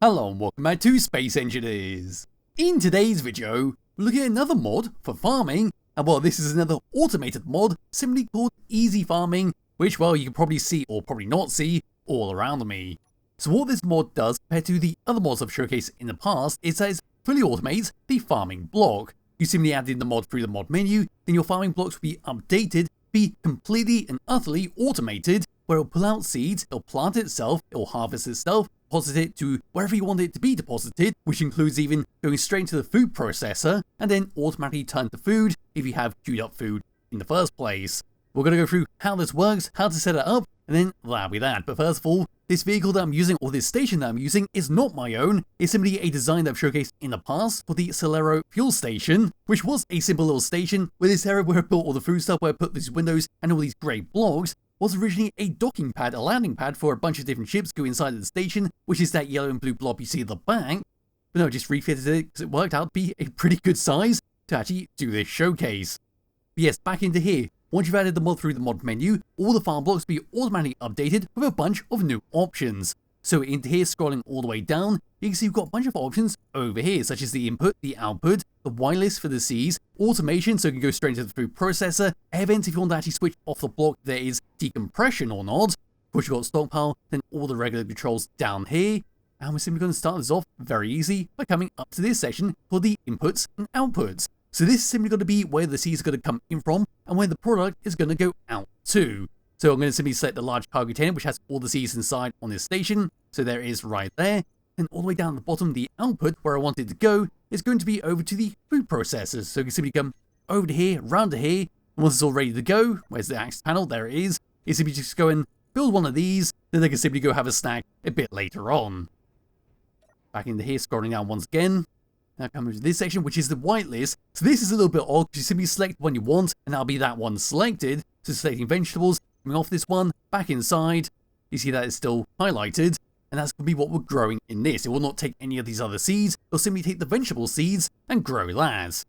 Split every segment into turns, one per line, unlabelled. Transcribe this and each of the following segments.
Hello and welcome back to Space Engineers. In today's video, we're looking at another mod for farming, and well, this is another automated mod simply called Easy Farming, which, well, you can probably see or probably not see all around me. So what this mod does compared to the other mods I've showcased in the past is that it fully automates the farming block. You simply add in the mod through the mod menu, then your farming blocks will be updated, be completely and utterly automated, where it'll pull out seeds, it'll plant itself, it'll harvest itself, deposit it to wherever you want it to be deposited, which includes even going straight into the food processor, and then automatically turn to food if you have queued up food in the first place. We're going to go through how this works, how to set it up, and then that'll be that. But first of all, this vehicle that I'm using, or this station that I'm using, is not my own. It's simply a design that I've showcased in the past for the Selero fuel station, which was a simple little station where this area where I built all the food stuff, where I put these windows and all these grey blocks, was originally a docking pad, a landing pad for a bunch of different ships go inside of the station, which is that yellow and blue blob you see at the back. But no, I just refitted it because it worked out to be a pretty good size to actually do this showcase. But yes, back into here. Once you've added the mod through the mod menu, all the farm blocks will be automatically updated with a bunch of new options. So into here, scrolling all the way down, you can see we've got a bunch of options over here, such as the input, the output, the whitelist for the seeds, automation so it can go straight into the food processor, air vents if you want to actually switch off the block if there is decompression or not. Of course, you've got stockpile, then all the regular controls down here. And we're simply going to start this off very easy by coming up to this section for the inputs and outputs. So this is simply going to be where the seeds are going to come in from and where the product is going to go out to. So I'm going to simply select the large cargo container, which has all the seeds inside on this station. So there it is right there. And all the way down at the bottom, the output, where I want it to go, is going to be over to the food processors. So you can simply come over to here, round to here. And once it's all ready to go, where's the access panel? There it is. You simply just go and build one of these. Then they can simply go have a snack a bit later on. Back into here, scrolling down once again. Now come to this section, which is the whitelist. So this is a little bit odd, because you simply select one you want, and that'll be that one selected. So selecting vegetables, coming off this one, back inside, you see that it's still highlighted, and that's going to be what we're growing in this. It will not take any of these other seeds, it'll simply take the vegetable seeds and grow that.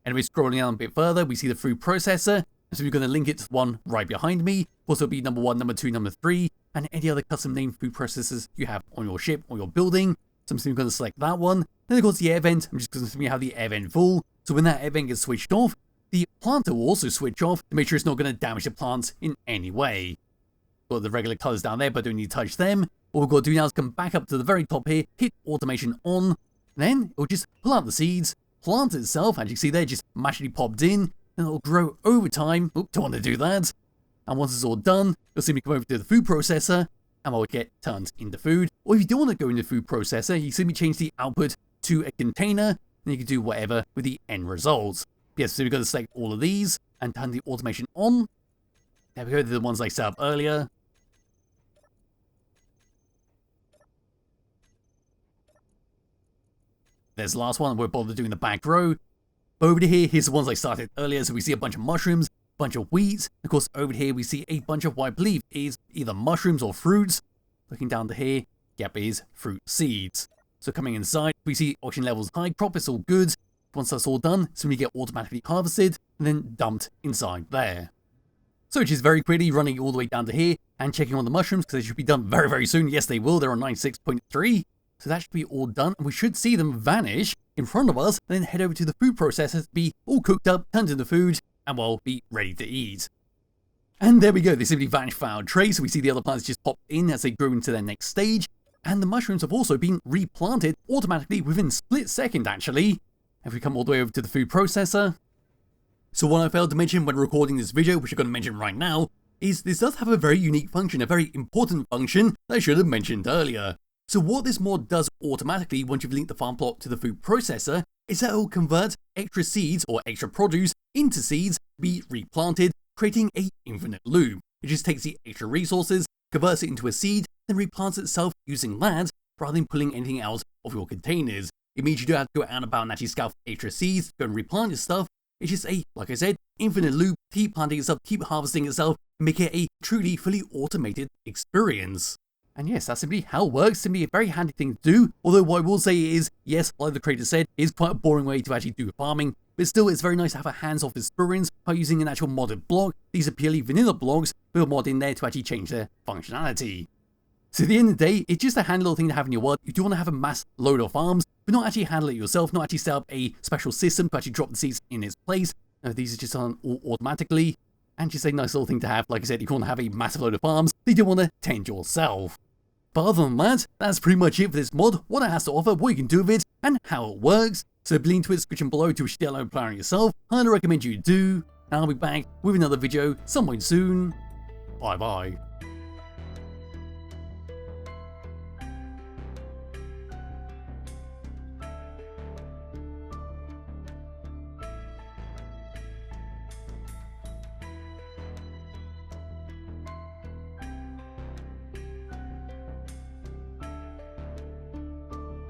Anyway, scrolling down a bit further, we see the food processor, so we're going to link it to the one right behind me. Of course, it'll be number 1, number 2, number 3, and any other custom named food processors you have on your ship or your building. So I'm simply going to select that one. Then of course the air vent, I'm just going to simply have the air vent full. So when that air vent gets switched off, the planter will also switch off to make sure it's not going to damage the plants in any way. Got the regular colors down there, but don't need to touch them. What we've got to do now is come back up to the very top here, hit automation on. Then it'll just pull out the seeds, plant itself, as you can see there, just magically popped in. Then it'll grow over time. Oop, don't want to do that. And once it's all done, you'll simply come over to the food processor, and will get turned into food. Or if you don't want to go into the food processor, you simply change the output to a container, and you can do whatever with the end results. Yes, so we've got to select all of these and turn the automation on. There we go, they're the ones I set up earlier. There's the last one, we're bothered doing the back row. Over here, here's the ones I started earlier, so we see a bunch of mushrooms, bunch of wheat. Of course, over here we see a bunch of what I believe is either mushrooms or fruits. Looking down to here, yep, it is fruit seeds. So coming inside, we see oxygen levels high, crop is all good. Once that's all done, simply get automatically harvested and then dumped inside there. So which is very quickly running all the way down to here and checking on the mushrooms because they should be done very, very soon. Yes, they will. They're on 96.3. So that should be all done, and we should see them vanish in front of us, and then head over to the food processor to be all cooked up, turned into food, and well, be ready to eat. And there we go, they simply vanished from our tray, so we see the other plants just pop in as they grow into their next stage, and the mushrooms have also been replanted automatically within a split second actually. If we come all the way over to the food processor. So what I failed to mention when recording this video, which I'm going to mention right now, is this does have a very unique function, a very important function that I should have mentioned earlier. So what this mod does automatically once you've linked the farm plot to the food processor is that it will convert extra seeds or extra produce into seeds to be replanted, creating an infinite loop. It just takes the extra resources, converts it into a seed, then replants itself using that rather than pulling anything out of your containers. It means you don't have to go out and about and actually scout for extra seeds, go and replant your stuff. It's just a, like I said, infinite loop, keep planting itself, keep harvesting itself, and make it a truly fully automated experience. And yes, that's simply how it works, simply a very handy thing to do, although what I will say is, yes, like the creator said, it is quite a boring way to actually do farming, but still it's very nice to have a hands-off experience by using an actual modded block. These are purely vanilla blocks with a mod in there to actually change their functionality. So at the end of the day, it's just a handy little thing to have in your world. You do want to have a mass load of farms, but not actually handle it yourself, not actually set up a special system to actually drop the seeds in its place. These are just done all automatically, and just a nice little thing to have. Like I said, you want to have a massive load of farms that you do want to tend yourself. But other than that, that's pretty much it for this mod, what it has to offer, what you can do with it, and how it works. So link to it in the description below to download and play it yourself. Highly recommend you do, and I'll be back with another video some point soon. Bye bye.